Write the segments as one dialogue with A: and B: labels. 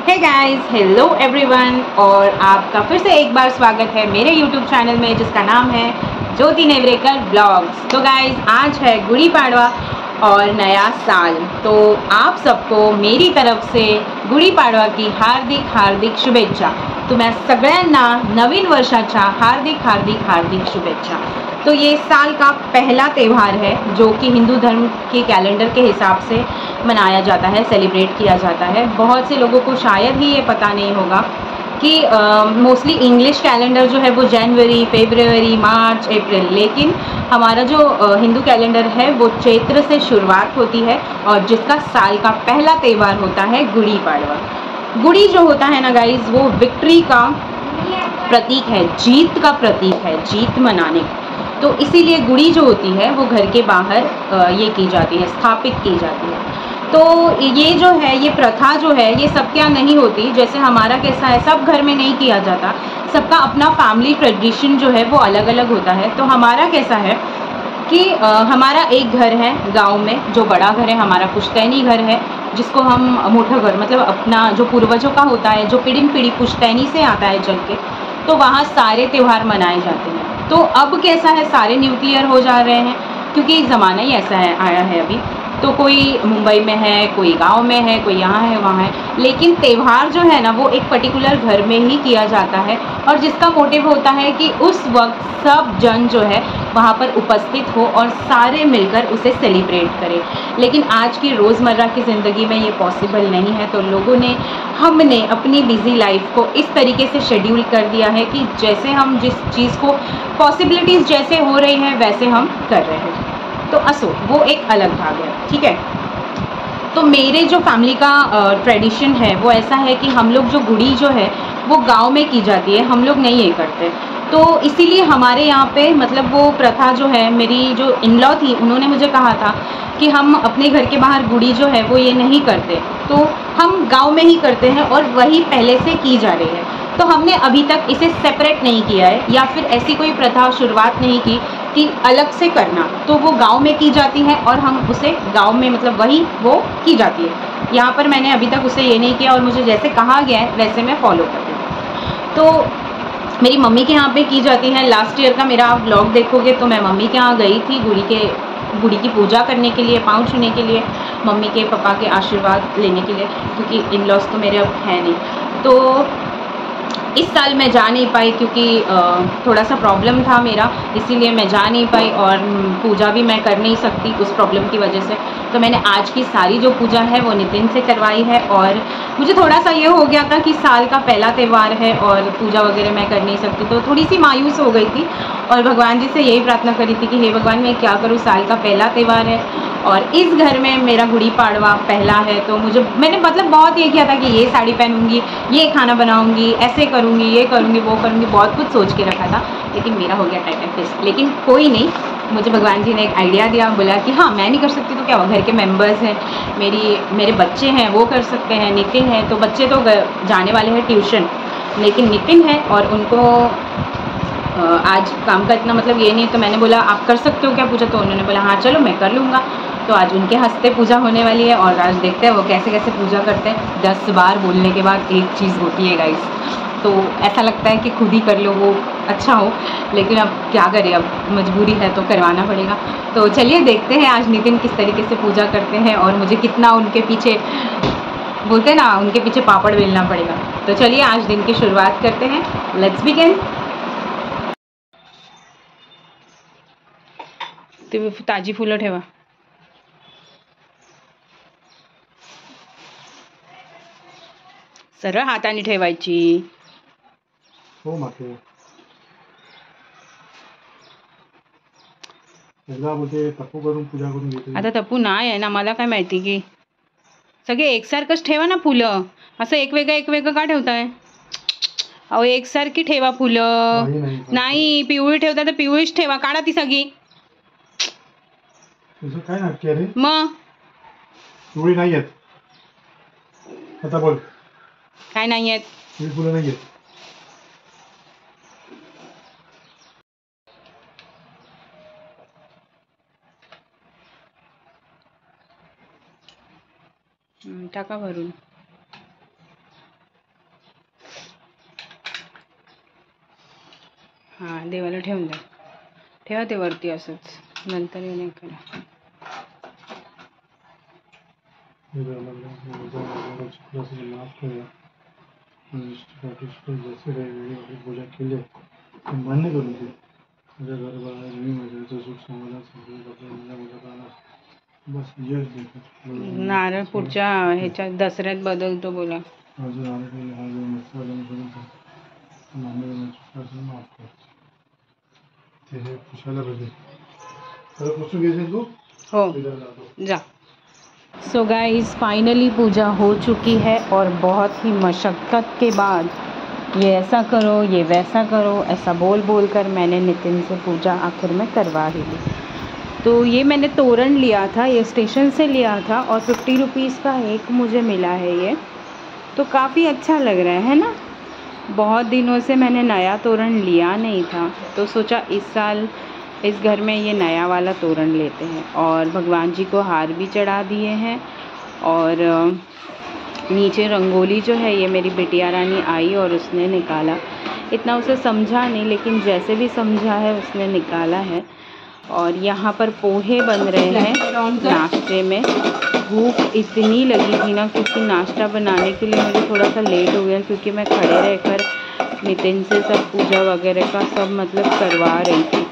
A: Hey guys, hello everyone. और आपका फिर से एक बार स्वागत है मेरे यूट्यूब चैनल में जिसका नाम है ज्योति नेवरेकर ब्लॉग्स। तो गाइस, आज है गुड़ी पाड़वा और नया साल। तो आप सबको मेरी तरफ से गुड़ी पाड़वा की हार्दिक हार्दिक शुभेच्छा। तुम्हा सगळ्यांना नवीन वर्षाच्या हार्दिक हार्दिक हार्दिक शुभेच्छा। तो ये साल का पहला त्यौहार है जो कि हिंदू धर्म के कैलेंडर के हिसाब से मनाया जाता है, सेलिब्रेट किया जाता है। बहुत से लोगों को शायद ही ये पता नहीं होगा कि मोस्टली इंग्लिश कैलेंडर जो है वो जनवरी, फरवरी, मार्च, अप्रैल, लेकिन हमारा जो हिंदू कैलेंडर है वो चैत्र से शुरुआत होती है और जिसका साल का पहला त्यौहार होता है गुड़ी पाड़वा। गुड़ी जो होता है ना गाइज, वो विक्ट्री का प्रतीक है, जीत का प्रतीक है, जीत मनाने का। तो इसीलिए गुड़ी जो होती है वो घर के बाहर ये की जाती है, स्थापित की जाती है। तो ये जो है, ये प्रथा जो है, ये सबके यहाँ नहीं होती। जैसे हमारा कैसा है, सब घर में नहीं किया जाता, सबका अपना फैमिली ट्रेडिशन जो है वो अलग अलग होता है। तो हमारा कैसा है कि हमारा एक घर है गांव में, जो बड़ा घर है हमारा, पुश्तैनी घर है, जिसको हम मोटा घर मतलब अपना जो पूर्वजों का होता है, जो पीढ़ी पीढ़ी पुश्तैनी से आता है चल के, तो वहाँ सारे त्यौहार मनाए जाते हैं। तो अब कैसा है, सारे न्यूक्लियर हो जा रहे हैं क्योंकि ज़माना ही ऐसा है, आया है अभी। तो कोई मुंबई में है, कोई गांव में है, कोई यहाँ है, वहाँ है, लेकिन त्यौहार जो है ना वो एक पर्टिकुलर घर में ही किया जाता है और जिसका मोटिव होता है कि उस वक्त सब जन जो है वहाँ पर उपस्थित हो और सारे मिलकर उसे सेलिब्रेट करें। लेकिन आज की रोज़मर्रा की ज़िंदगी में ये पॉसिबल नहीं है। तो हमने अपनी बिजी लाइफ को इस तरीके से शेड्यूल कर दिया है कि जैसे हम जिस चीज़ को पॉसिबिलिटीज़ जैसे हो रही हैं वैसे हम कर रहे हैं। तो असो वो एक अलग भाग है, ठीक है। तो मेरे जो फैमिली का ट्रेडिशन है वो ऐसा है कि हम लोग जो गुड़ी जो है वो गांव में की जाती है, हम लोग नहीं ये करते। तो इसीलिए हमारे यहाँ पे मतलब वो प्रथा जो है, मेरी जो इन लॉ थी उन्होंने मुझे कहा था कि हम अपने घर के बाहर गुड़ी जो है वो ये नहीं करते, तो हम गांव में ही करते हैं और वही पहले से की जा रही है। तो हमने अभी तक इसे सेपरेट नहीं किया है या फिर ऐसी कोई प्रथा शुरुआत नहीं की कि अलग से करना। तो वो गांव में की जाती है और हम उसे गांव में मतलब वही वो की जाती है। यहाँ पर मैंने अभी तक उसे ये नहीं किया और मुझे जैसे कहा गया है वैसे मैं फॉलो करती हूँ। तो मेरी मम्मी के यहाँ पे की जाती है। लास्ट ईयर का मेरा आप व्लॉग देखोगे तो मैं मम्मी के यहाँ गई थी गुड़ी की पूजा करने के लिए, पाँव छूने के लिए, मम्मी के पापा के आशीर्वाद लेने के लिए, क्योंकि इन लॉज तो मेरे अब हैं नहीं। तो इस साल मैं जा नहीं पाई क्योंकि थोड़ा सा प्रॉब्लम था मेरा, इसीलिए मैं जा नहीं पाई और पूजा भी मैं कर नहीं सकती उस प्रॉब्लम की वजह से। तो मैंने आज की सारी जो पूजा है वो नितिन से करवाई है और मुझे थोड़ा सा ये हो गया था कि साल का पहला त्यौहार है और पूजा वगैरह मैं कर नहीं सकती, तो थोड़ी सी मायूस हो गई थी और भगवान जी से यही प्रार्थना करी थी कि हे भगवान, मैं क्या करूँ, साल का पहला त्यौहार है और इस घर में मेरा गुड़ी पाड़वा पहला है। तो मैंने मतलब बहुत ये किया था कि ये साड़ी पहनूंगी, ये खाना बनाऊंगी, ऐसे करूंगी, ये करूंगी, वो करूंगी, बहुत कुछ सोच के रखा था, लेकिन मेरा हो गया टाइम फिक्स। लेकिन कोई नहीं, मुझे भगवान जी ने एक आइडिया दिया, बोला कि हाँ मैं नहीं कर सकती तो क्या हुआ, घर के मेंबर्स हैं, मेरे बच्चे हैं वो कर सकते हैं, नितिन है, तो बच्चे तो जाने वाले हैं ट्यूशन, लेकिन नितिन है और उनको आज काम का इतना मतलब ये नहीं। तो मैंने बोला आप कर सकते हो क्या पूजा, तो उन्होंने बोला हाँ चलो मैं कर लूँगा। तो आज उनके हंसते पूजा होने वाली है और आज देखते हैं वो कैसे कैसे पूजा करते हैं। 10 बार बोलने के बाद एक चीज़ होती है गाइस, तो ऐसा लगता है कि खुद ही कर लो वो अच्छा हो, लेकिन अब क्या करें, अब मजबूरी है तो करवाना पड़ेगा। तो चलिए देखते हैं आज नितिन किस तरीके से पूजा करते हैं और मुझे कितना उनके पीछे, बोलते हैं ना, उनके पीछे पापड़ बेलना पड़ेगा। तो चलिए आज दिन की शुरुआत करते हैं, लेट्स बिगिन। तुम्ही ताजी फुलं ठेवा। सरळ हाताने ठेवायची।
B: हो माते एकदा बोलते तप्पू करून पूजा करून घेते।
A: आता तपू नाही आहे ना, मला काय माहिती की सगळे एकसारखंच ठेवा ना फुलं, असं एक वेगळं का ठेवताय? अहो एकसारखी ठेवा फुलं. नाही, पिवळी ठेवता तर पिवळीच ठेवा, काढा ती सगळी.
B: तुझं काय नाटक रे?
A: मग
B: पिवळी नाही आहेत. आता बोल
A: काय नाही आहेत.
B: पिवळी फुलं नाही आहेत.
A: टाका भरून. हां देवाला ठेवून द्या. ठेवा ते वरती असंच, नंतर येणे करा.
B: माफ करूया. जसे काही पूजा केली आहे मान्य करून दे. माझ्या घरबार मी सुख समाधान सगळं बस यश देतो.
A: नारळ पुढच्या ह्याच्यात दसऱ्यात बदलतो बोला.
B: अजून आले हा जो माफ कर. ते हे पुसायला पाहिजे. तर पुसून घ्यायचे तू.
A: हो जा. सो गाइस फाइनली पूजा हो चुकी है और बहुत ही मशक्क़त के बाद ये ऐसा करो ये वैसा करो ऐसा बोल बोल कर मैंने नितिन से पूजा आखिर में करवा ही ली. तो ये मैंने तोरण लिया था, ये स्टेशन से लिया था और 50 रुपीज़ का एक मुझे मिला है ये. तो काफ़ी अच्छा लग रहा है ना. बहुत दिनों से मैंने नया तोरण लिया नहीं था तो सोचा इस साल इस घर में ये नया वाला तोरण लेते हैं. और भगवान जी को हार भी चढ़ा दिए हैं और नीचे रंगोली जो है ये मेरी बिटिया रानी आई और उसने निकाला. इतना उसे समझा नहीं लेकिन जैसे भी समझा है उसने निकाला है. और यहाँ पर पोहे बन रहे हैं नाश्ते में. भूख इतनी लगी थी ना क्योंकि नाश्ता बनाने के लिए मुझे थोड़ा सा लेट हो गया क्योंकि मैं खड़े रहकर नितिन से सब पूजा वगैरह का सब मतलब करवा रही थी.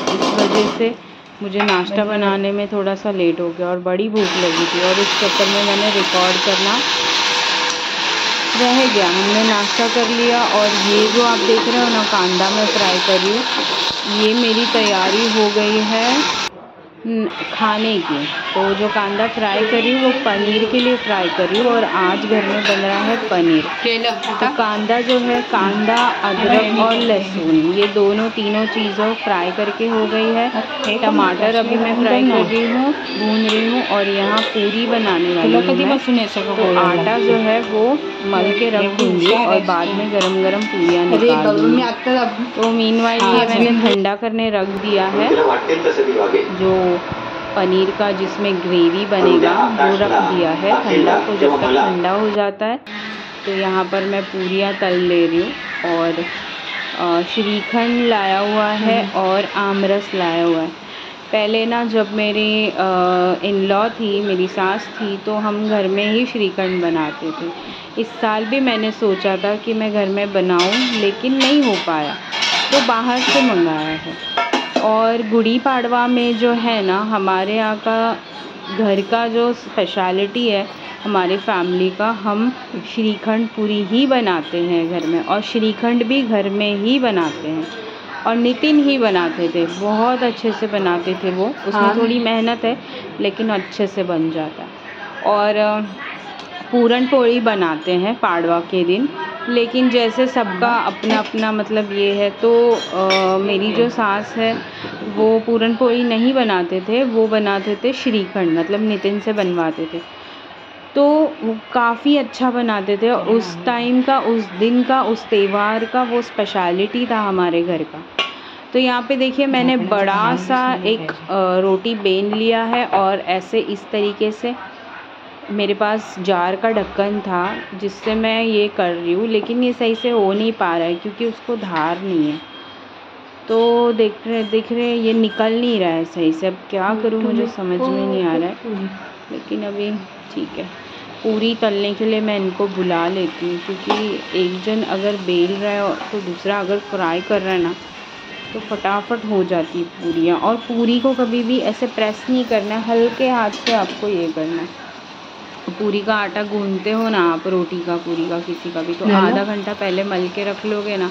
A: इस वजह से मुझे नाश्ता बनाने में थोड़ा सा लेट हो गया और बड़ी भूख लगी थी और इस चक्कर में मैंने रिकॉर्ड करना रह गया. हमने नाश्ता कर लिया और ये जो आप देख रहे हो ना कांदा मैं फ्राई कर रही हूँ, ये मेरी तैयारी हो गई है खाने की. तो जो कांदा फ्राई कर रही हूँ वो पनीर के लिए फ्राई कर रही हूँ और आज घर में बन रहा है पनीर. तो कांदा जो है कांदा अदरक और लहसुन ये दोनों तीनों चीज़ों फ्राई करके हो गई है. टमाटर अभी मैं फ्राई कर रही हूँ भून रही हूँ और यहाँ पूरी बनाने वाली हूँ. तो आटा जो है वो मल के रख दूँगी और बाद में गरम गरम पूरियाँ निकाल दूँगी. तो मीनवाइल ये मैंने ठंडा करने रख दिया है जो पनीर का जिसमें ग्रेवी बनेगा वो रख दिया है ठंडा. तो जब तक ठंडा हो जाता है तो यहाँ पर मैं पूरियाँ तल ले रही हूँ. और श्रीखंड लाया हुआ है और आमरस लाया हुआ है. पहले ना जब मेरी इन लॉ थी मेरी सास थी तो हम घर में ही श्रीखंड बनाते थे. इस साल भी मैंने सोचा था कि मैं घर में बनाऊं लेकिन नहीं हो पाया तो बाहर से मंगाया है. और गुड़ी पाड़वा में जो है ना हमारे यहाँ का घर का जो स्पेशलिटी है हमारे फैमिली का, हम श्रीखंड पूरी ही बनाते हैं घर में और श्रीखंड भी घर में ही बनाते हैं. और नितिन ही बनाते थे, बहुत अच्छे से बनाते थे वो. उसमें थोड़ी मेहनत है लेकिन अच्छे से बन जाता है. और पूरन पोड़ी बनाते हैं पाड़वा के दिन. लेकिन जैसे सबका अपना अपना मतलब ये है तो मेरी जो सास है वो पूरन पोड़ी नहीं बनाते थे, वो बनाते थे श्रीखंड मतलब नितिन से बनवाते थे. तो वो काफ़ी अच्छा बनाते थे. उस टाइम का उस दिन का उस त्यौहार का वो स्पेशलिटी था हमारे घर का. तो यहाँ पे देखिए मैंने बड़ा सा एक रोटी बेन लिया है और ऐसे इस तरीके से मेरे पास जार का ढक्कन था जिससे मैं ये कर रही हूँ लेकिन ये सही से हो नहीं पा रहा है क्योंकि उसको धार नहीं है. तो देख रहे ये निकल नहीं रहा है सही से. अब क्या करूँ मुझे समझ में नहीं आ रहा है लेकिन अभी ठीक है. पूरी तलने के लिए मैं इनको बुला लेती हूँ क्योंकि एक जन अगर बेल रहा है तो दूसरा अगर फ्राई कर रहा है ना तो फटाफट हो जाती है पूरियाँ. और पूरी को कभी भी ऐसे प्रेस नहीं करना है, हल्के हाथ से आपको ये करना है. पूरी का आटा गूंथते हो ना आप, रोटी का पूरी का किसी का भी, तो आधा घंटा पहले मल के रख लोगे ना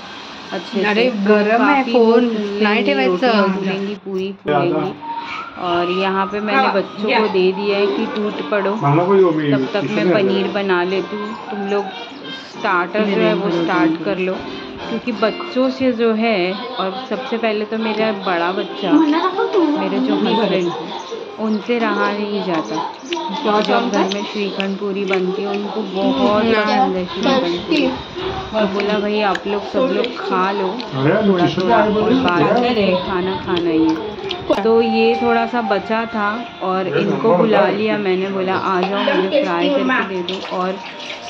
A: अच्छे से.
C: गरम है फोन नहीं
A: फूलेंगी पूरी फूलेंगी. और यहाँ पे मैंने बच्चों को दे दिया है कि टूट पड़ो, तब तक मैं पनीर बना लेती हूँ. तुम लोग स्टार्टर जो है वो स्टार्ट कर लो क्योंकि बच्चों से जो है. और सबसे पहले तो मेरा बड़ा बच्चा मेरे जो हस्बैंड उनसे रहा नहीं जाता। जब घर में श्रीखंड पूरी बनती है उनको बहुत पसंद है श्रीखंड पूरी। तो बोला भाई आप लोग सब लोग खा लो थोड़ा थोड़ा और बाद में खाना खाना ही है। तो ये थोड़ा सा बचा था और इनको बुला लिया मैंने, बोला आ जाओ मुझे फ्राई करके दे दो। और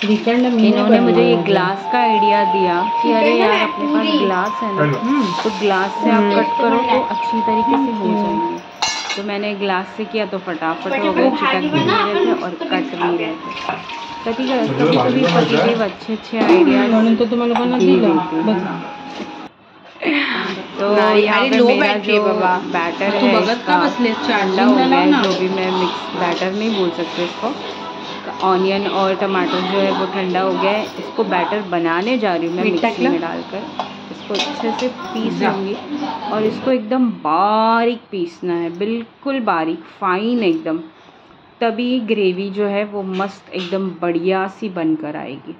A: इन्होंने मुझे ये ग्लास का आइडिया दिया कि अरे यार अपने पास ग्लास है ना, तो ग्लास से आप कट करो तो अच्छी तरीके से हो जाएंगे। तो मैंने ग्लास से किया तो फटाफट हो गए, चिटक भी रहे थे और कट भी रहे थे। कभी पॉजिटिव अच्छे आइडियाज तो तुम्हें बना देगा। तो यहाँ पे मेरा जो बैटर है इसका ठंडा हो गया, जो भी मैं मिक्स बैटर नहीं बोल सकते इसको, ऑनियन और टमाटर जो है वो ठंडा हो गया है। इसको बैटर बनाने जा रही हूँ मैं मिक्सी में डालकर, इसको अच्छे से पीस लूँगी और इसको एकदम बारीक पीसना है, बिल्कुल बारीक फाइन एकदम, तभी ग्रेवी जो है वो मस्त एकदम बढ़िया सी बनकर आएगी।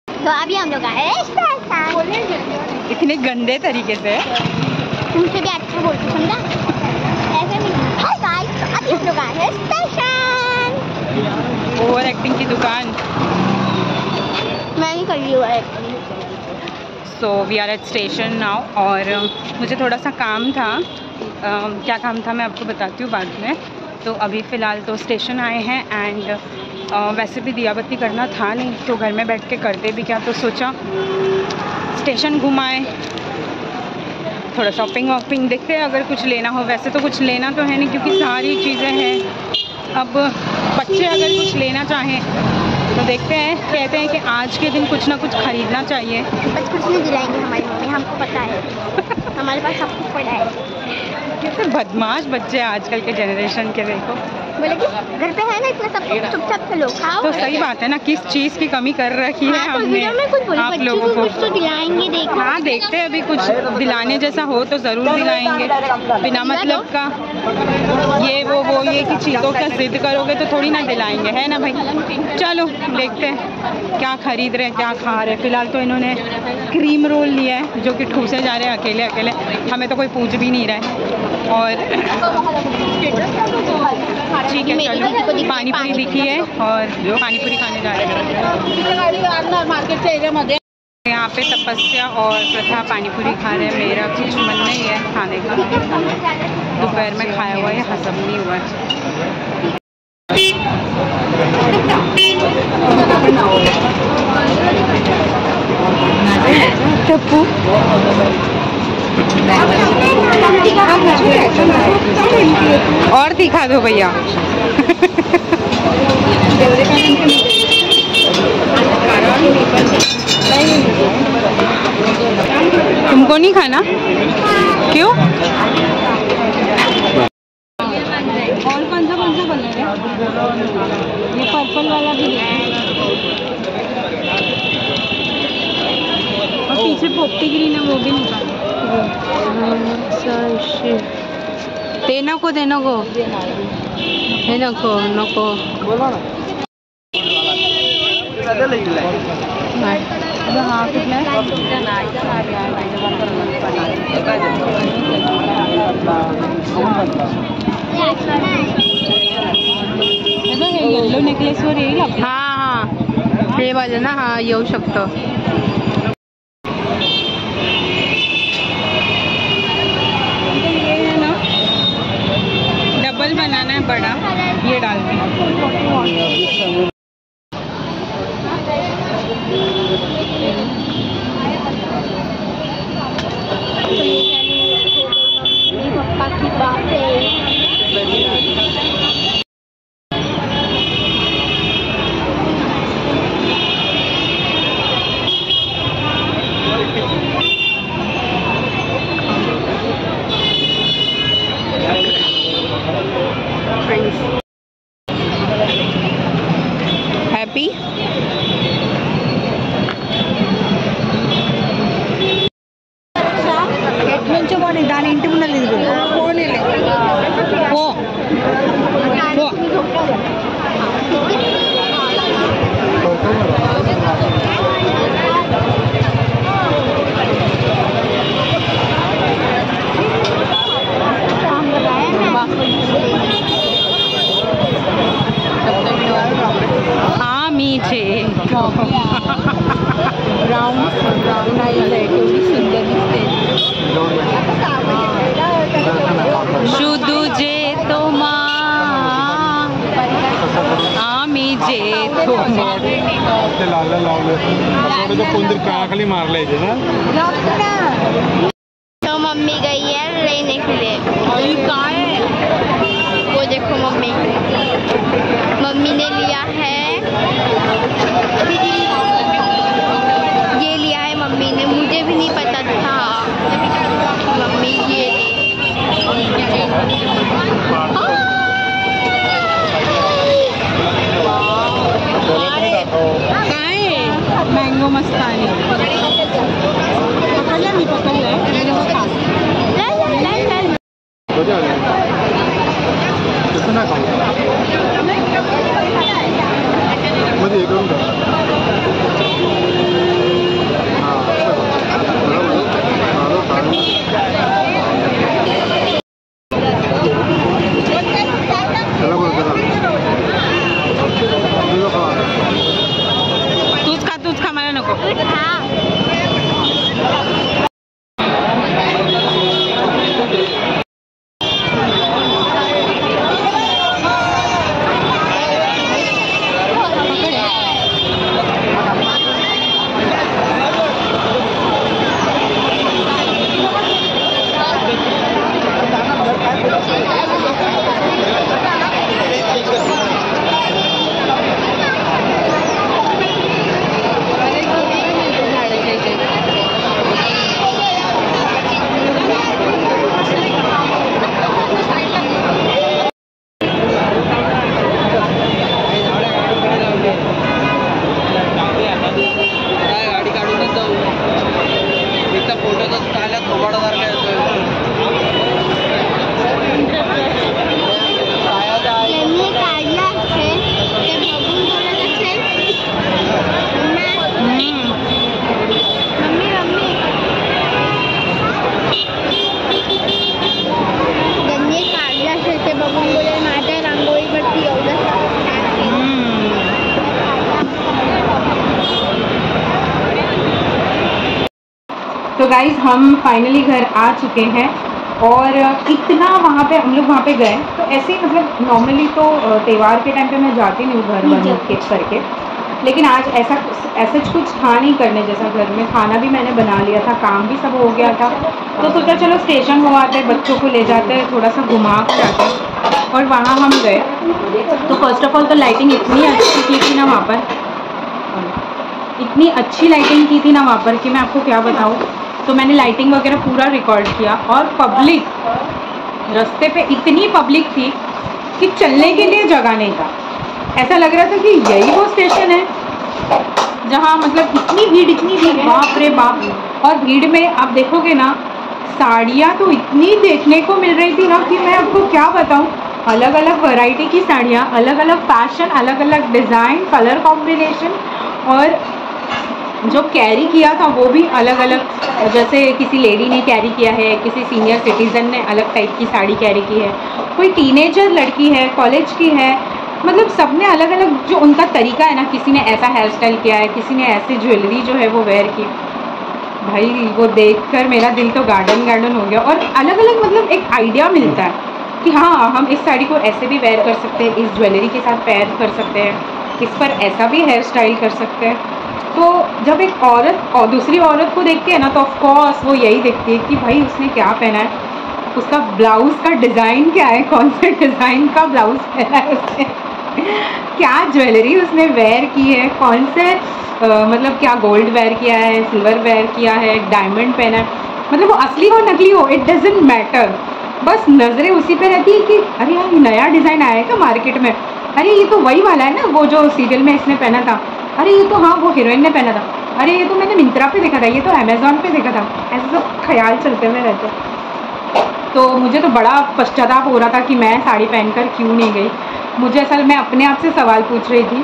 D: तो अभी हम लोग आए
A: इतने गंदे तरीके से
D: उनसे भी अच्छा बोलते समझा ऐसे में। हाय गाइस, अभी हम लोग आए स्टेशन।
A: ओवर एक्टिंग की दुकान।
D: मैं नहीं कर रही हूँ acting.
A: So we are at station now और मुझे थोड़ा सा काम था। क्या काम था मैं आपको बताती हूँ बाद में। तो अभी फ़िलहाल तो स्टेशन आए हैं एंड वैसे भी दिया बत्ती करना था नहीं तो घर में बैठ के करते भी क्या, तो सोचा स्टेशन घुमाएं, थोड़ा शॉपिंग वॉपिंग देखते हैं अगर कुछ लेना हो। वैसे तो कुछ लेना तो है नहीं क्योंकि सारी चीज़ें हैं। अब बच्चे अगर कुछ लेना चाहें तो देखते हैं, कहते हैं कि आज के दिन कुछ ना कुछ ख़रीदना चाहिए।
D: बस कुछ नहीं दिलाएंगे हमारी मम्मी, हमको पता है। हमारे पास सब कुछ पड़ा है।
A: कैसे बदमाश बच्चे आजकल के जनरेशन के, देखो
D: बोले कि घर पे है ना इतना सब कुछ, चुपचाप से लो खाओ।
A: तो सही बात है ना, किस चीज़ की कमी कर रखी है हमने आप लोगों को।
D: कुछ तो दिलाएंगे, देखो।
A: हाँ देखते हैं, अभी कुछ दिलाने जैसा हो तो ज़रूर दिलाएंगे। बिना मतलब का ये की चीज़ों का जिद करोगे तो थोड़ी ना दिलाएंगे, है ना भाई। चलो देखते हैं क्या खरीद रहे हैं, क्या खा रहे हैं। फ़िलहाल तो इन्होंने क्रीम रोल लिया है जो कि ठूसे जा रहे हैं अकेले अकेले, हमें तो कोई पूछ भी नहीं रहा है। और ठीक है चलो, पानी पूरी दिखी है और पानी पूरी खाने जा रहे हैं मार्केट से। यहाँ पे तपस्या और प्रथा पानी पूरी खा रहे हैं। मेरा कुछ मन नहीं है खाने का, दोपहर में खाया हुआ है, हजम नहीं हुआ है। टप्पू और दिखा दो भैया। तुमको नहीं खाना? क्यों? और कौन सा कलर है? ये पर्पल वाला भी और पीछे पोपटी ग्रीन है, वो भी निकाल। देना को नको हाँ कितना येलो नेकलेसवर येईल आपलं. हाँ हे वाले ना, हाँ येऊ शकतं. ये है ना, डबल बनाना है बड़ा, ये डाल दें.
D: पापा की बात है.
A: हैप्पी నుంచి పోనీ దాని ఇంటి ముందర లేదు పోనీలే పో పో. ब्राउन आईज आहे, केवढी सुंदर दिसते. शुदू जे तो आम्ही जे तो
B: कोणतरी काळाखाली मारलंय ना.
D: तो मम्मी गई है लेने के लिए.
A: काय है
D: वो देखो मम्मी ने लिया है, ये लिया है मम्मी ने. मुझे भी नहीं पता था. मम्मी ये
A: काय मैंगो मस्तानी पकड़ मी पकडलंय.
B: मध्ये हे करून टाक.
A: तूच खा मला नको. तो गाइज हम फाइनली घर आ चुके हैं और इतना वहाँ पे हम लोग वहाँ पे गए तो ऐसे ही मतलब नॉर्मली तो त्यौहार के टाइम पे मैं जाती नहीं हूँ घर बंद करके, लेकिन आज ऐसा कुछ था नहीं करने जैसा। घर में खाना भी मैंने बना लिया था, काम भी सब हो गया था, तो सोचा चलो स्टेशन हो आते हैं, बच्चों को ले जाते हैं, थोड़ा सा घुमा कर आते हैं। और वहाँ हम गए तो फर्स्ट ऑफ ऑल तो लाइटिंग इतनी अच्छी की थी ना वहाँ पर, इतनी अच्छी लाइटिंग की थी ना वहाँ पर कि मैं आपको क्या बताऊँ। तो मैंने लाइटिंग वगैरह पूरा रिकॉर्ड किया। और पब्लिक, रास्ते पे इतनी पब्लिक थी कि चलने के लिए जगह नहीं था। ऐसा लग रहा था कि यही वो स्टेशन है जहाँ मतलब इतनी भीड़, बाप रे बाप। और भीड़ में आप देखोगे ना, साड़ियाँ तो इतनी देखने को मिल रही थी ना कि मैं आपको क्या बताऊँ। अलग अलग वैरायटी की साड़ियाँ, अलग अलग फैशन, अलग अलग डिज़ाइन, कलर कॉम्बिनेशन, और जो कैरी किया था वो भी अलग अलग। जैसे किसी लेडी ने कैरी किया है, किसी सीनियर सिटीज़न ने अलग टाइप की साड़ी कैरी की है, कोई टीनेजर लड़की है, कॉलेज की है, मतलब सब ने अलग अलग जो उनका तरीका है ना। किसी ने ऐसा हेयर स्टाइल किया है, किसी ने ऐसी ज्वेलरी जो है वो वेयर की। भाई वो देखकर मेरा दिल तो गार्डन हो गया। और अलग अलग मतलब एक आइडिया मिलता है कि हाँ, हम इस साड़ी को ऐसे भी वेयर कर सकते हैं, इस ज्वेलरी के साथ पेयर कर सकते हैं, इस पर ऐसा भी हेयर स्टाइल कर सकते हैं। तो जब एक औरत और दूसरी औरत को देखते हैं ना, तो ऑफ कोर्स वो यही देखती है कि भाई उसने क्या पहना है, उसका ब्लाउज़ का डिज़ाइन क्या है, कौन से डिज़ाइन का ब्लाउज़ पहना है उसने, क्या ज्वेलरी उसने वेयर की है, कौन से मतलब क्या गोल्ड वेयर किया है, सिल्वर वेयर किया है, डायमंड पहना है। मतलब वो असली हो नकली हो, इट डजेंट मैटर, बस नज़रें उसी पे रहती है कि अरे यार नया डिज़ाइन आया है क्या मार्केट में, अरे ये तो वही वाला है ना वो जो सीरियल में इसने पहना था, अरे ये तो हाँ वो हीरोइन ने पहना था, अरे ये तो मैंने मिंत्रा पे देखा था, ये तो अमेज़ॉन पे देखा था। ऐसे सब ख्याल चलते हुए रहते। तो मुझे तो बड़ा पश्चाताप हो रहा था कि मैं साड़ी पहनकर क्यों नहीं गई। मुझे असल में अपने आप से सवाल पूछ रही थी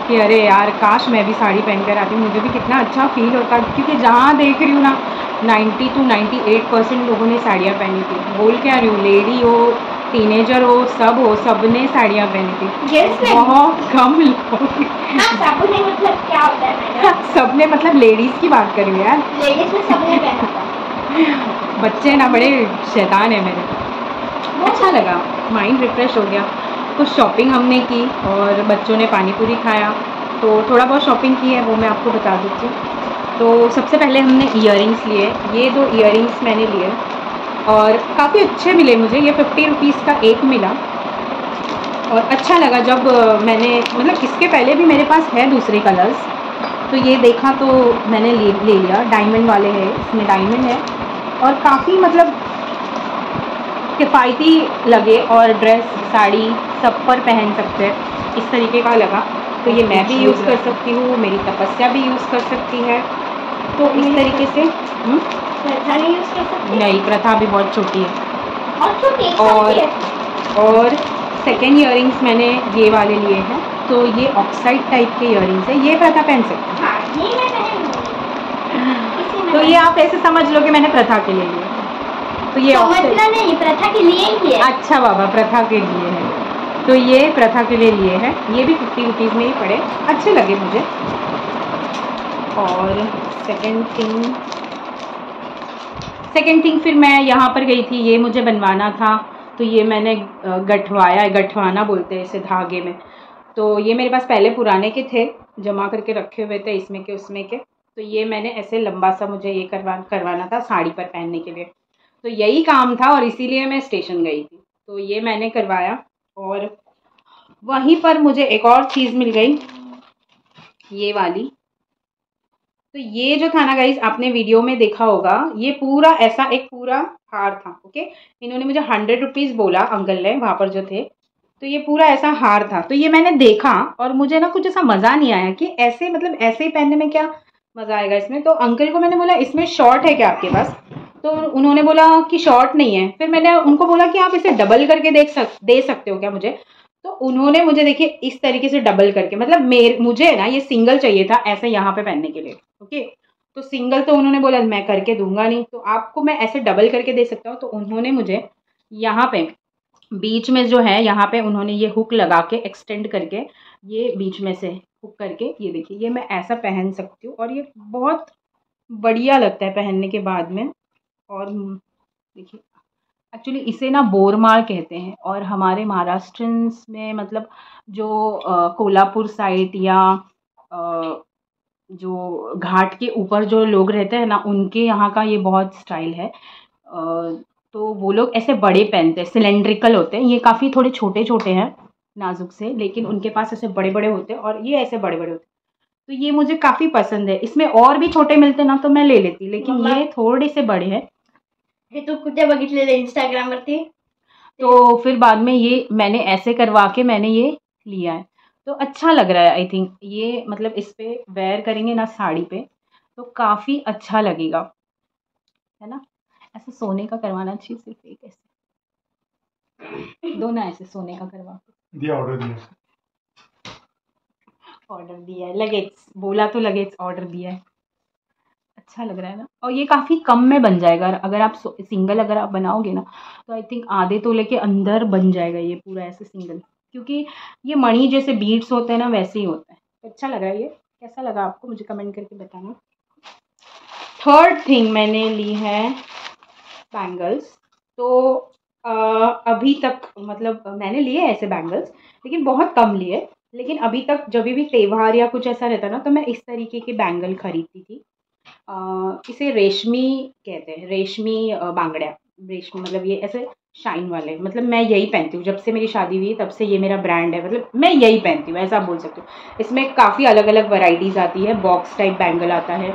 A: कि अरे यार काश मैं भी साड़ी पहनकर आती, मुझे भी कितना अच्छा फील होता। क्योंकि जहाँ देख रही हूँ ना 90 to 98% लोगों ने साड़ियाँ पहनी थी। बोल क्या रही हूँ, लेडी हो, टीनेजर हो, सब ने साड़ियाँ पहनी थी। बहुत कम लोग
D: सबने मतलब क्या होता है?
A: सबने मतलब लेडीज़ की बात करी यार,
D: लेडीज में सबने पहना था।
A: बच्चे ना बड़े शैतान है मेरे। अच्छा लगा, माइंड रिफ़्रेश हो गया। कुछ शॉपिंग हमने की और बच्चों ने पानी पूरी खाया, तो थोड़ा बहुत शॉपिंग की है वो मैं आपको बता देती हूँ। तो सबसे पहले हमने इयररिंग्स लिए। ये 2 इयररिंग्स मैंने लिए और काफ़ी अच्छे मिले मुझे। ये 50 रुपीज़ का एक मिला और अच्छा लगा जब मैंने मतलब इसके पहले भी मेरे पास है दूसरे कलर्स, तो ये देखा तो मैंने ले लिया। डायमंड वाले हैं, इसमें डायमंड है और काफ़ी मतलब किफ़ायती लगे और ड्रेस साड़ी सब पर पहन सकते हैं, इस तरीके का लगा। तो ये मैं भी यूज़ कर सकती हूँ, मेरी तपस्या भी यूज़ कर सकती है। तो इस तरीके से
D: प्रथा नहीं यूज कर सकते?
A: नहीं, प्रथा भी बहुत छोटी है।
D: और छोटी
A: और सेकेंड इयररिंग्स मैंने ये वाले लिए हैं। तो ये ऑक्साइड टाइप के इयररिंग्स है, ये प्रथा पहन सकती है।
D: हाँ, ये मैं पहन लूँगी।
A: तो ये आप ऐसे समझ लो कि मैंने प्रथा के लिए लिया। तो ये
D: मतलब नहीं, प्रथा के लिए ही है।
A: अच्छा बाबा, प्रथा के लिए है। तो ये प्रथा के लिए लिए हैं। ये भी 50 रुपीज़ में ही पड़े, अच्छे लगे मुझे। और सेकंड थिंग फिर मैं यहाँ पर गई थी, ये मुझे बनवाना था। तो ये मैंने गठवाया, गठवाना बोलते हैं इसे धागे में। तो ये मेरे पास पहले पुराने के थे, जमा करके रखे हुए थे इसमें के उसमें के। तो ये मैंने ऐसे लंबा सा मुझे ये करवाना था साड़ी पर पहनने के लिए। तो यही काम था और इसीलिए मैं स्टेशन गई थी। तो ये मैंने करवाया और वहीं पर मुझे एक और चीज़ मिल गई, ये वाली। तो ये जो था ना गाइस, आपने वीडियो में देखा होगा, ये पूरा ऐसा एक पूरा हार था। ओके, इन्होंने मुझे 100 रुपीज़ बोला, अंकल ने वहाँ पर जो थे। तो ये पूरा ऐसा हार था। तो ये मैंने देखा और मुझे ना कुछ ऐसा मज़ा नहीं आया कि ऐसे मतलब ऐसे ही पहनने में क्या मज़ा आएगा इसमें। तो अंकल को मैंने बोला इसमें शॉर्ट है क्या आपके पास? तो उन्होंने बोला कि शॉर्ट नहीं है। फिर मैंने उनको बोला कि आप इसे डबल करके दे सकते हो क्या मुझे? तो उन्होंने मुझे देखिए इस तरीके से डबल करके, मतलब मुझे ना ये सिंगल चाहिए था ऐसे यहाँ पे पहनने के लिए। ओके, तो सिंगल तो उन्होंने बोला मैं करके दूंगा नहीं, तो आपको मैं ऐसे डबल करके दे सकता हूँ। तो उन्होंने मुझे यहाँ पे बीच में जो है, यहाँ पे उन्होंने ये हुक लगा के एक्सटेंड करके, ये बीच में से हुक करके, ये देखिए ये मैं ऐसा पहन सकती हूँ और ये बहुत बढ़िया लगता है पहनने के बाद में। और देखिए एक्चुअली इसे ना बोरमाल कहते हैं और हमारे महाराष्ट्रंस में मतलब जो कोल्हापुर साइड या जो घाट के ऊपर जो लोग रहते हैं ना, उनके यहाँ का ये बहुत स्टाइल है। तो वो लोग ऐसे बड़े पहनते हैं, सिलेंड्रिकल होते हैं। ये काफ़ी थोड़े छोटे छोटे हैं नाजुक से, लेकिन उनके पास ऐसे बड़े बड़े होते हैं और ये ऐसे बड़े बड़े होते हैं। तो ये मुझे काफ़ी पसंद है। इसमें और भी छोटे मिलते ना तो मैं ले लेती, लेकिन ये थोड़े से बड़े हैं।
D: हे तू कुठे बघितलेलं इंस्टाग्राम वरती?
A: तो फिर बाद में ये मैंने ऐसे करवा के मैंने ये लिया है, तो अच्छा लग रहा है। आई थिंक ये मतलब इस पे वेयर करेंगे ना साड़ी पे तो काफ़ी अच्छा लगेगा, है ना। ऐसे सोने का करवाना चाहिए, सिर्फ एक ऐसे दो ना, ऐसे सोने का करवा
B: दिया, ऑर्डर
A: दिया है, लगेज बोला तो लगेज ऑर्डर दिया है। अच्छा लग रहा है ना। और ये काफ़ी कम में बन जाएगा अगर आप सिंगल अगर आप बनाओगे ना, तो आई थिंक आधे तोले के अंदर बन जाएगा ये पूरा ऐसे सिंगल, क्योंकि ये मणि जैसे बीड्स होते हैं ना वैसे ही होता है। तो अच्छा लग रहा है। ये कैसा लगा आपको मुझे कमेंट करके बताना। थर्ड थिंग मैंने ली है बैंगल्स। तो अभी तक मतलब मैंने लिए ऐसे बैंगल्स, लेकिन बहुत कम लिए। लेकिन अभी तक जब भी त्योहार या कुछ ऐसा रहता ना तो मैं इस तरीके के बैंगल खरीदती थी। इसे रेशमी कहते हैं, रेशमी बांगड़िया। रेशमी मतलब ये ऐसे शाइन वाले, मतलब मैं यही पहनती हूँ जब से मेरी शादी हुई तब से ये मेरा ब्रांड है, मतलब मैं यही पहनती हूँ, ऐसा आप बोल सकते हो। इसमें काफ़ी अलग अलग वैरायटीज़ आती है। बॉक्स टाइप बैंगल आता है,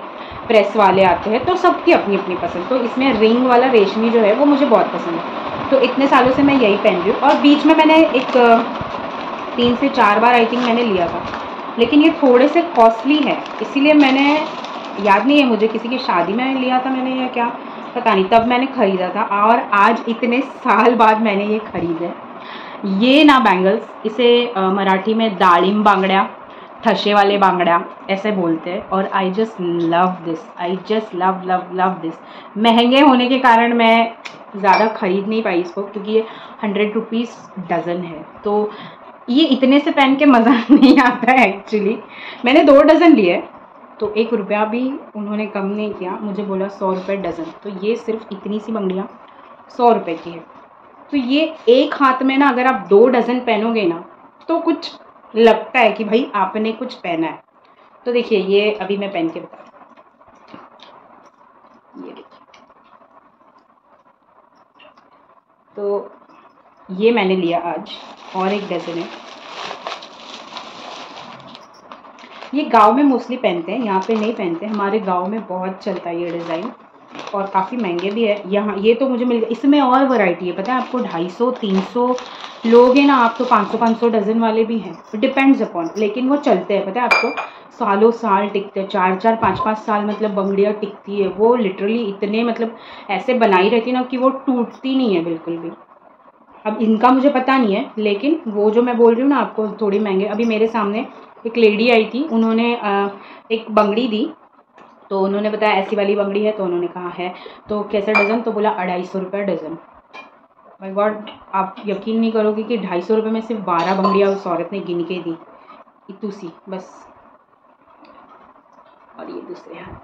A: प्रेस वाले आते हैं, तो सबकी अपनी अपनी पसंद। तो इसमें रिंग वाला रेशमी जो है वो मुझे बहुत पसंद है, तो इतने सालों से मैं यही पहन रही हूँ। और बीच में मैंने एक 3 से 4 बार आई थिंक मैंने लिया था, लेकिन ये थोड़े से कॉस्टली है, इसीलिए मैंने, याद नहीं है मुझे किसी की शादी में लिया था मैंने या क्या पता नहीं, तब मैंने ख़रीदा था। और आज इतने साल बाद मैंने ये ख़रीदे। ये ना बैंगल्स, इसे मराठी में दाड़िम बांगड़िया, ठशे वाले बांगड़िया ऐसे बोलते हैं। और I just love this, I just love love love this. महंगे होने के कारण मैं ज़्यादा ख़रीद नहीं पाई इसको, क्योंकि ये 100 रुपीज़ डज़न है। तो ये इतने से पहन के मज़ा नहीं आता है एक्चुअली। मैंने 2 डज़न लिए, तो 1 रुपया भी उन्होंने कम नहीं किया, मुझे बोला 100 रुपये डज़न। तो ये सिर्फ इतनी सी बंगड़ियाँ 100 रुपये की है। तो ये एक हाथ में ना अगर आप 2 डज़न पहनोगे ना तो कुछ लगता है कि भाई आपने कुछ पहना है। तो देखिए ये अभी मैं पहन के बता रही हूँ, ये देखिए। तो ये मैंने लिया आज, और 1 डज़न है। ये गांव में मोस्टली पहनते हैं, यहाँ पे नहीं पहनते। हमारे गांव में बहुत चलता है ये डिज़ाइन, और काफ़ी महंगे भी है यहाँ। ये तो मुझे मिल गया, इसमें और वैरायटी है पता है आपको। 250-300 लोग हैं ना आप, तो 500-500 डज़न वाले भी हैं, डिपेंड्स अपॉन। लेकिन वो चलते हैं पता है आपको, सालों साल टिकते हैं, 4-4 5-5 साल मतलब बंगड़ियाँ टिकती है। वो लिटरली इतने मतलब ऐसे बनाई रहती है ना कि वो टूटती नहीं है बिल्कुल भी। अब इनका मुझे पता नहीं है, लेकिन वो जो मैं बोल रही हूँ ना आपको थोड़ी महंगे। अभी मेरे सामने एक लेडी आई थी, उन्होंने एक बंगड़ी दी, तो उन्होंने बताया ऐसी वाली बंगड़ी है, तो उन्होंने कहा है तो कैसे डज़न, तो बोला 250 रुपये डज़न। माय गॉड, आप यकीन नहीं करोगे कि 250 रुपये में सिर्फ 12 बंगड़ियाँ उस औरत ने गिन के दी, इतू सी बस। और ये दूसरे हाथ,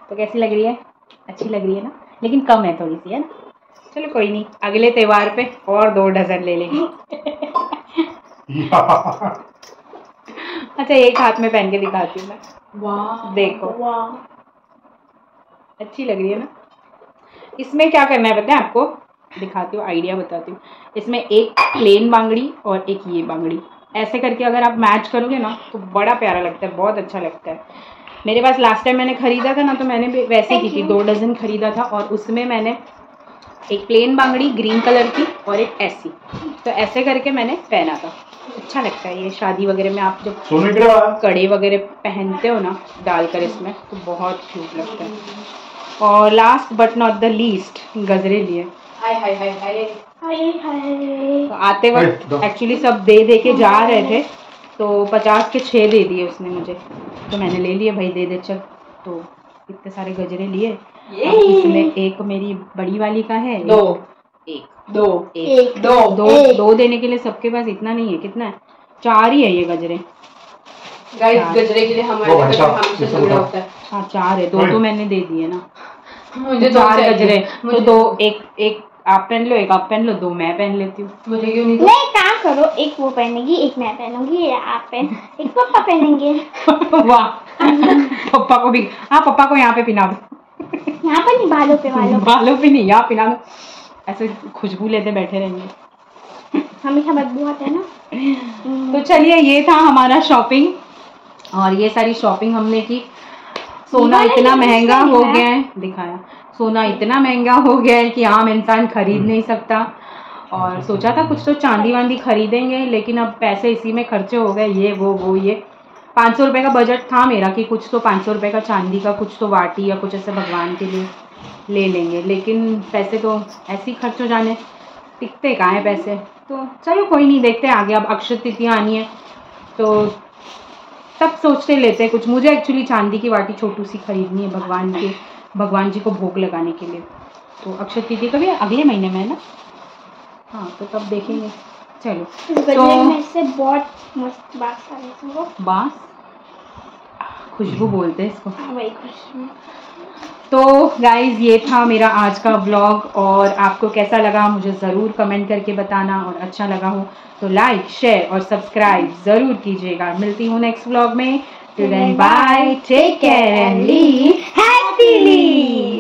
A: तो कैसी लग रही है? अच्छी लग रही है ना, लेकिन कम है थोड़ी सी, है ना। चलो कोई नहीं, अगले त्योहार पे और 2 डज़न ले लेंगे। अच्छा एक हाथ में पहन के दिखाती हूँ मैं। वाह देखो, वाह अच्छी लग रही है ना। इसमें क्या करना है पता है आपको, दिखाती हूँ, आइडिया बताती हूँ। इसमें एक प्लेन बांगड़ी और एक ये बांगड़ी, ऐसे करके अगर आप मैच करोगे ना तो बड़ा प्यारा लगता है, बहुत अच्छा लगता है। मेरे पास लास्ट टाइम मैंने ख़रीदा था ना, तो मैंने भी वैसे की थी, 2 डज़न ख़रीदा था। और उसमें मैंने एक प्लेन बांगड़ी ग्रीन कलर की और एक ऐसी, तो ऐसे करके मैंने पहना था। अच्छा लगता है ये शादी वगैरह में, आप जब कड़े वगैरह पहनते हो ना डालकर इसमें, तो बहुत क्यूट लगता है। और last but not the least, गजरे लिए। तो आते वक्त एक्चुअली सब दे के जा रहे थे, तो 50 के 6 दे दिए उसने मुझे, तो मैंने ले लिए, भाई दे चल। तो इतने सारे गजरे लिए। इसमें एक मेरी बड़ी वाली का है, दो देने के लिए सबके पास इतना नहीं है, कितना है, 4 ही है ये गजरे।
C: गजरे के लिए हमारे हमसे जुड़ा होता है।
A: हाँ 4 है, 2 तो मैंने दे दिए ना, मुझे 4 गजरे। तो 2 एक आप पहन लो, एक आप पहन लो, दो मैं पहन लेती हूँ।
C: मुझे क्यों नहीं?
D: नहीं, काम करो, एक वो पहनेगी, एक मैं पहनूंगी, या आप पहन, एक पापा पहनेंगे।
A: वाह, पापा को भी, हाँ पापा को यहाँ पे पिना दो।
D: यहाँ पर नहीं, बालों पे,
A: बालों पे नहीं, यहाँ पिना दो, ऐसे खुशबू लेते बैठे रहेंगे,
D: हमेशा बदबू आता है ना।
A: तो चलिए, ये था हमारा शॉपिंग, और ये सारी शॉपिंग हमने की। सोना इतना महंगा हो गया है, दिखाया, सोना इतना महंगा हो गया है कि आम इंसान खरीद नहीं सकता। और सोचा था कुछ तो चांदी वांदी खरीदेंगे, लेकिन अब पैसे इसी में खर्चे हो गए, ये वो ये 500 रुपये का बजट था मेरा कि कुछ तो 500 रुपये का चांदी का कुछ तो वाटी या कुछ ऐसे भगवान के लिए ले लेंगे, लेकिन पैसे तो ऐसे ही खर्च हो जाने, टिकते कहाँ हैं पैसे। तो चलो कोई नहीं, देखते हैं आगे। अब अक्षय तृतीया आनी है तो तब सोचते लेते हैं कुछ। मुझे एक्चुअली चांदी की वाटी छोटू सी खरीदनी है भगवान जी को भोग लगाने के लिए। तो अक्षय तृतीया तो भी अगले महीने में है ना, हाँ, तो तब देखेंगे। चलो, तो
D: में से बहुत मस्त बात आ रही है,
A: बांस खुशबू बोलते हैं इसको।
D: वही खुशबू।
A: तो गाइज, ये था मेरा आज का व्लॉग, और आपको कैसा लगा मुझे ज़रूर कमेंट करके बताना, और अच्छा लगा हो तो लाइक, शेयर और सब्सक्राइब ज़रूर कीजिएगा। मिलती हूँ नेक्स्ट व्लॉग में। Till then, bye, take care and live happily.